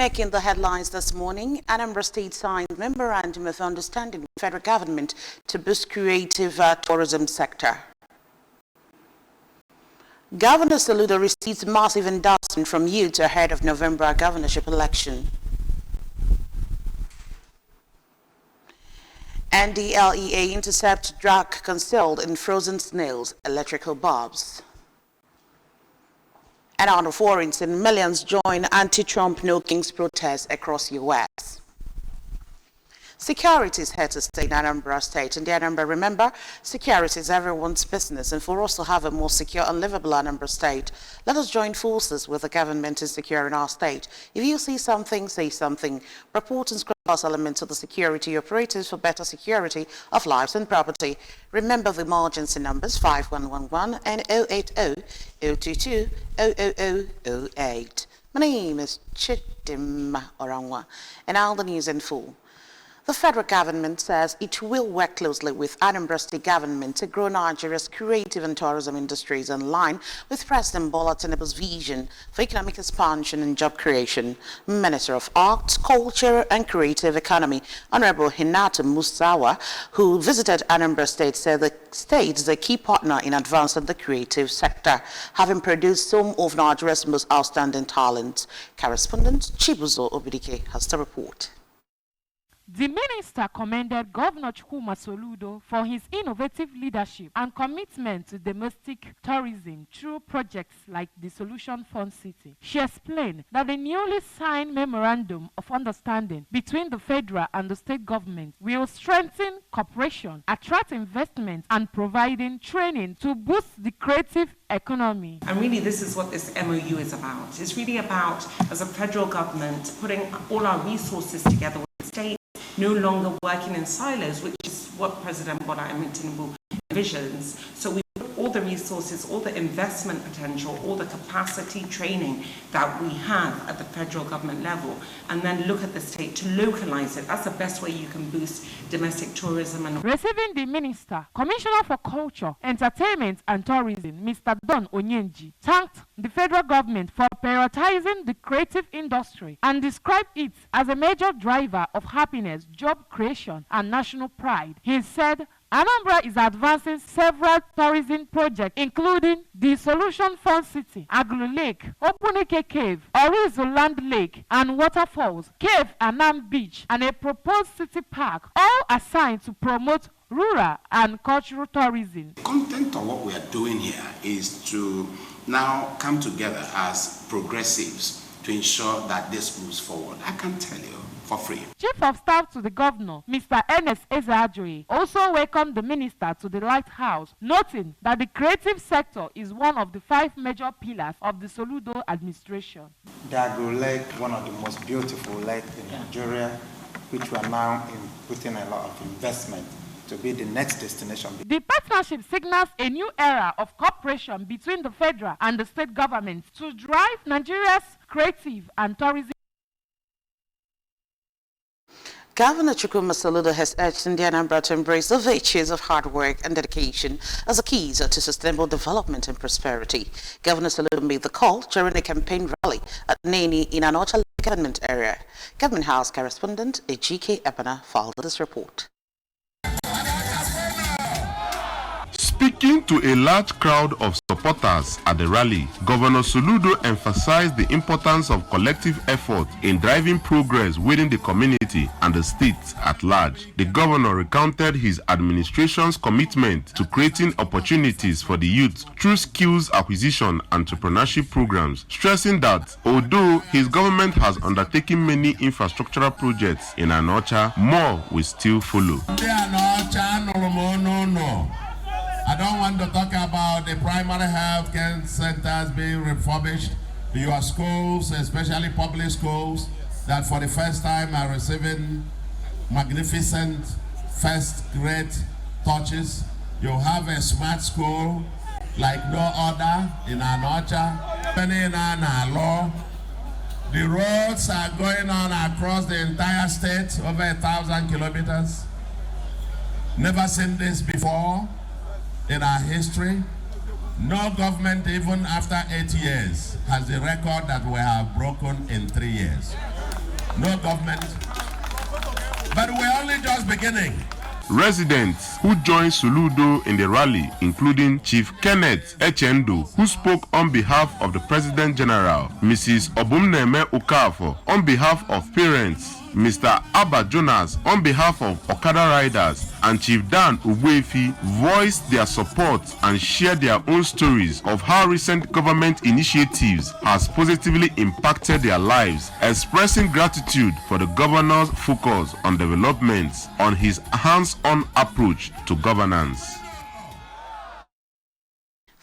Making the headlines this morning, Anambra State signed memorandum of understanding with the federal government to boost creative tourism sector. Governor Soludo receives massive endorsement from youth ahead of November governorship election. NDLEA intercept drug concealed in frozen snails, electrical bulbs. And out of foreigners and millions join anti-Trump No Kings protests across U.S. Security is here to stay in Anambra State. In the Anambra, remember, security is everyone's business. And for us to have a more secure and livable Anambra State, let us join forces with the government in securing our state. If you see something, say something. Report and cross elements of the security operatives for better security of lives and property. Remember the emergency numbers 5111 and 080-022-00008. My name is Chidim Orangwa, and all the news in full. The federal government says it will work closely with Anambra State government to grow Nigeria's creative and tourism industries in line with President Bola Tinubu's vision for economic expansion and job creation. Minister of Arts, Culture and Creative Economy, Honorable Hinata Musawa, who visited Anambra State, said the state is a key partner in advancing the creative sector, having produced some of Nigeria's most outstanding talents. Correspondent Chibuzo Obidike has the report. The minister commended Governor Chukwuma Soludo for his innovative leadership and commitment to domestic tourism through projects like the Solution Fund City. She explained that the newly signed memorandum of understanding between the federal and the state government will strengthen cooperation, attract investment, and providing training to boost the creative economy. And really this is what this MOU is about. It's really about, as a federal government, putting all our resources together with the state, no longer working in silos, which is what President Bola Tinubu envisions. So we put all the resources, all the investment potential, all the capacity training that we have at the federal government level, and then look at the state to localize it. That's the best way you can boost domestic tourism. And receiving the minister, Commissioner for Culture, Entertainment and Tourism, Mr. Don Onyenji, thanked the federal government for prioritizing the creative industry and described it as a major driver of happiness, job creation, and national pride. He said, Anambra is advancing several tourism projects, including the Solution Fund City, Aglu Lake, Opunike Cave, Orizo Land Lake, and Waterfalls, Cave Anam Beach, and a proposed city park, all assigned to promote rural and cultural tourism. The content of what we are doing here is to now come together as progressives to ensure that this moves forward. I can tell you, for free. Chief of Staff to the Governor, Mr. Ernest Ezeadjoye, also welcomed the minister to the Lighthouse, noting that the creative sector is one of the 5 major pillars of the Soludo administration. The Agro Lake, one of the most beautiful lakes in Nigeria, which we are now putting a lot of investment to be the next destination. The partnership signals a new era of cooperation between the federal and the state governments to drive Nigeria's creative and tourism. Governor Chukwuma Soludo has urged Indian Anambra to embrace the virtues of hard work and dedication as a keys to sustainable development and prosperity. Governor Soludo made the call during a campaign rally at Neni in Anocha government area. Government House correspondent Ejike Epana filed this report. Speaking to a large crowd of supporters at the rally, Governor Soludo emphasized the importance of collective effort in driving progress within the community and the state at large. The governor recounted his administration's commitment to creating opportunities for the youth through skills acquisition and entrepreneurship programs, stressing that although his government has undertaken many infrastructural projects in Anocha, more will still follow. I don't want to talk about the primary health care centers being refurbished, your schools, especially public schools, that for the first time are receiving magnificent first grade touches. You have a smart school like no other in Anocha. The roads are going on across the entire state, over 1,000 kilometers. Never seen this before in our history. No government, even after 8 years, has the record that we have broken in 3 years. no government. But we're only just beginning. Residents who joined Soludo in the rally, including Chief Kenneth Echendo, who spoke on behalf of the President General, Mrs. Obumneme Ukafo, on behalf of parents, Mr. Abba Jonas, on behalf of Okada riders, and Chief Dan Ugwefi, voiced their support and shared their own stories of how recent government initiatives has positively impacted their lives, expressing gratitude for the governor's focus on development on his hands-on approach to governance.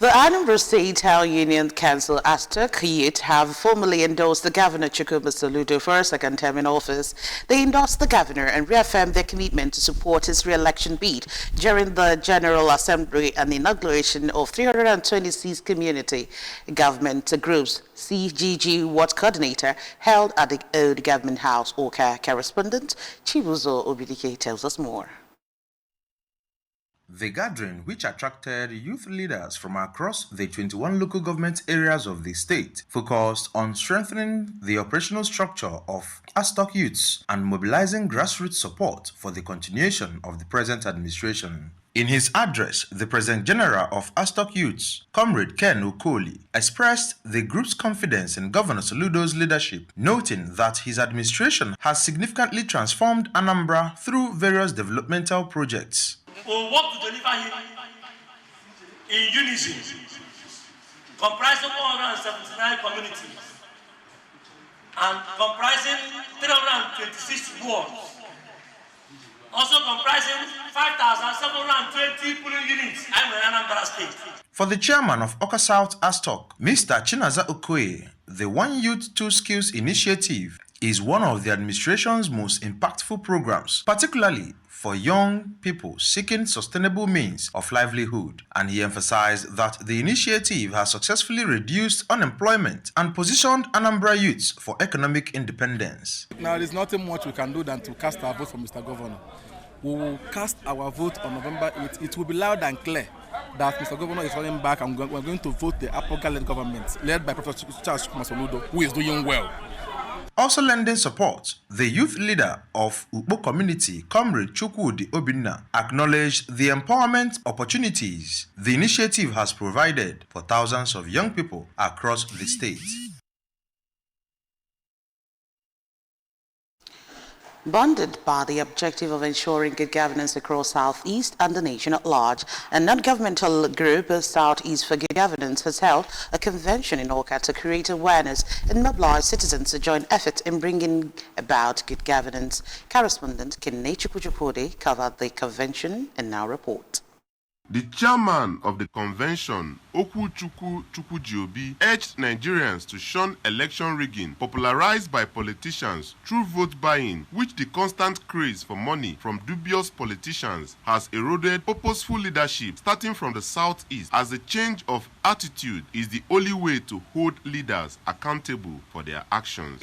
The Anambra State Town Union Council ASTOC Youth have formally endorsed the Governor Chukwuma Soludo for a second term in office. They endorsed the governor and reaffirmed their commitment to support his re-election bid during the General Assembly and the inauguration of 326 community government groups. CGG Ward Coordinator held at the Old Government House. Oka correspondent Chibuzo Obidike tells us more. The gathering, which attracted youth leaders from across the 21 local government areas of the state, focused on strengthening the operational structure of ASTOC youths and mobilizing grassroots support for the continuation of the present administration. In his address, the President General of ASTOC Youths, Comrade Ken Okoli, expressed the group's confidence in Governor Soludo's leadership, noting that his administration has significantly transformed Anambra through various developmental projects. We will work to deliver him in unison, comprising 179 communities and comprising 326 wards, also comprising 5,720 polling units in Anambra State. For the chairman of Oka South ASTOC, Mr. Chinaza Okoye, the One Youth, Two Skills initiative is one of the administration's most impactful programs, particularly for young people seeking sustainable means of livelihood, and he emphasized that the initiative has successfully reduced unemployment and positioned Anambra youths for economic independence. Now, there's nothing much we can do than to cast our vote for Mr. Governor. We will cast our vote on November 8th. It will be loud and clear that Mr. Governor is running back, and we're going to vote the Apoga-led government, led by Professor Charles Soludo, who is doing well. Also lending support, the youth leader of Ukpo community, Comrade Chukwudi Obinna, acknowledged the empowerment opportunities the initiative has provided for thousands of young people across the state. Bonded by the objective of ensuring good governance across Southeast and the nation at large, a non-governmental group, Southeast for Good Governance, has held a convention in Oka to create awareness and mobilize citizens to join efforts in bringing about good governance. Correspondent Kinechi Kuchupode covered the convention and now report. The chairman of the convention, Okwuchukwu Chukwujiobi, urged Nigerians to shun election rigging popularized by politicians through vote buying, which the constant craze for money from dubious politicians has eroded purposeful leadership starting from the Southeast, as a change of attitude is the only way to hold leaders accountable for their actions.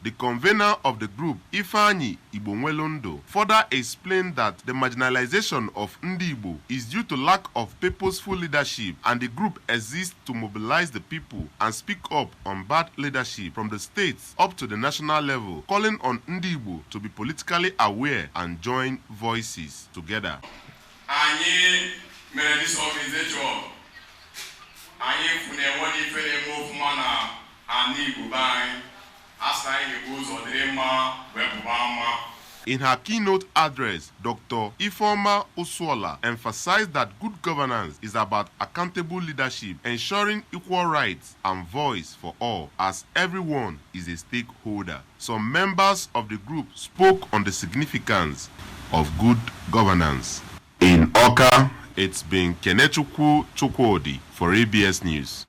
The convener of the group, Ifeanyi Igbonwelondo, further explained that the marginalization of Ndi Igbo is due to lack of purposeful leadership, and the group exists to mobilize the people and speak up on bad leadership from the states up to the national level, calling on Ndi Igbo to be politically aware and join voices together. Anyị mere this organization. Anyị fune wodi fere move mana ani Igbo bang. In her keynote address, Dr. Ifeoma Osuola emphasized that good governance is about accountable leadership, ensuring equal rights and voice for all, as everyone is a stakeholder. Some members of the group spoke on the significance of good governance. In Oka, it's been Kenechukwu Chukwudi for ABS News.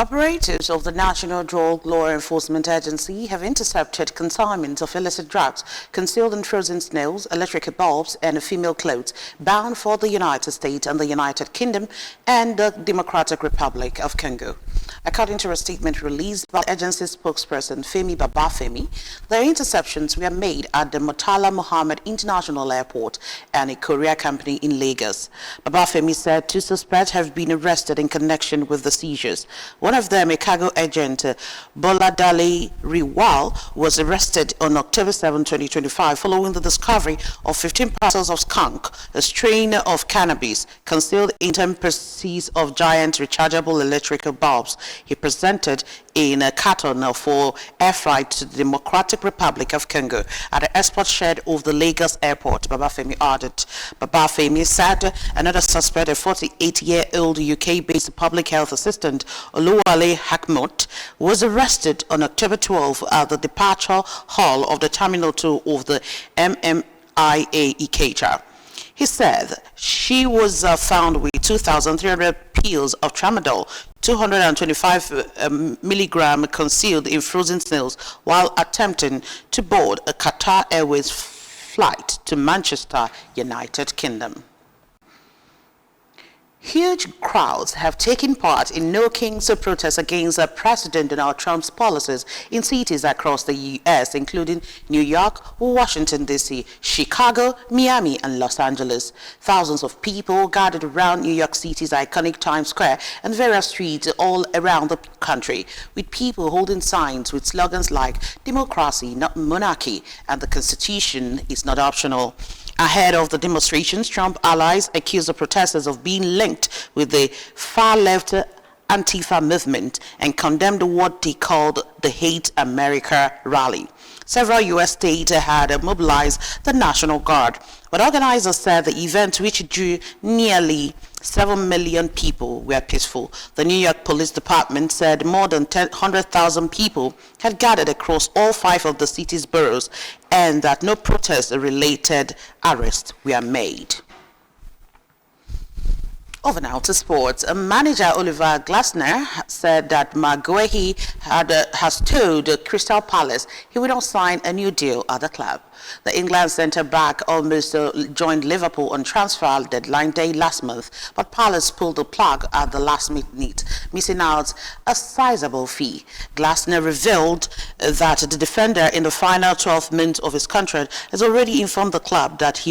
Operatives of the National Drug Law Enforcement Agency have intercepted consignments of illicit drugs concealed in frozen snails, electrical bulbs, and female clothes bound for the United States and the United Kingdom and the Democratic Republic of Congo. According to a statement released by the agency spokesperson Femi Babafemi, their interceptions were made at the Murtala Muhammad International Airport and a courier company in Lagos. Babafemi said 2 suspects have been arrested in connection with the seizures. One of them, a cargo agent, Boladale Riwal, was arrested on October 7, 2025, following the discovery of 15 parcels of skunk, a strain of cannabis, concealed in 10 pieces of giant rechargeable electrical bulbs. He presented in a carton for air freight to the Democratic Republic of Congo at the export shed of the Lagos airport, Babafemi added. Babafemi said another suspect, a 48-year-old UK-based public health assistant, Oluwale Hakmot, was arrested on October 12 at the departure hall of the Terminal 2 of the MMIA Ikeja. He said she was found with 2,300 pills of tramadol, 225 milligram concealed in frozen snails while attempting to board a Qatar Airways flight to Manchester, United Kingdom. Huge crowds have taken part in No Kings protests against President Donald Trump's policies in cities across the U.S., including New York, Washington, D.C., Chicago, Miami, and Los Angeles. Thousands of people gathered around New York City's iconic Times Square and various streets all around the country, with people holding signs with slogans like "Democracy, not monarchy," and "The Constitution is not optional." Ahead of the demonstrations, Trump allies accused the protesters of being linked with the far-left Antifa movement and condemned what they called the Hate America rally. Several U.S. states had mobilized the National Guard, but organizers said the event, which drew nearly 7 million people, were peaceful. The New York Police Department said more than 100,000 people had gathered across all 5 of the city's boroughs and that no protest-related arrests were made. Over now to sports. Manager Oliver Glasner said that Maguire has told Crystal Palace he will not sign a new deal at the club. The England centre-back almost joined Liverpool on transfer deadline day last month, but Palace pulled the plug at the last minute, missing out a sizable fee. Glasner revealed that the defender in the final 12 months of his contract has already informed the club that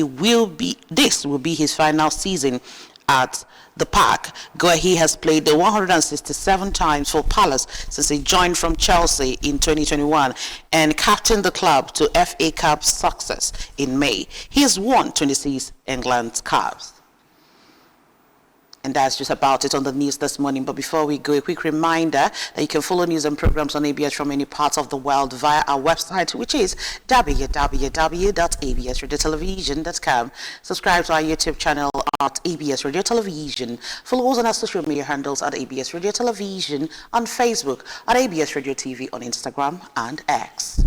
this will be his final season at the Park. Guehi has played 167 times for Palace since he joined from Chelsea in 2021 and captained the club to FA Cup success in May. He has won 26 England Cups. And that's just about it on the news this morning. But before we go, a quick reminder that you can follow news and programs on ABS from any parts of the world via our website, which is www.absradiotelevision.com. Subscribe to our YouTube channel at ABS Radio Television. Follow us on our social media handles at ABS Radio Television, on Facebook, at ABS Radio TV, on Instagram and X.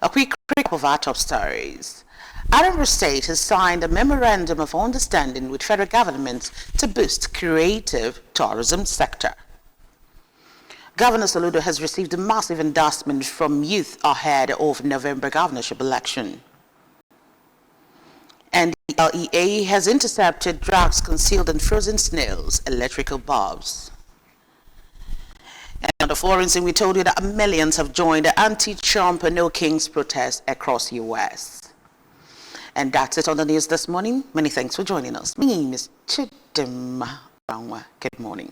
A quick recap of our top stories. Anambra State has signed a memorandum of understanding with federal government to boost creative tourism sector. Governor Soludo has received a massive endorsement from youth ahead of November governorship election. And the LEA has intercepted drugs concealed in frozen snails, electrical bulbs. And on the foreign scene, we told you that millions have joined the anti-Trump No Kings protest across the U.S. And that's it on the news this morning. Many thanks for joining us. My name is Chidima. Good morning.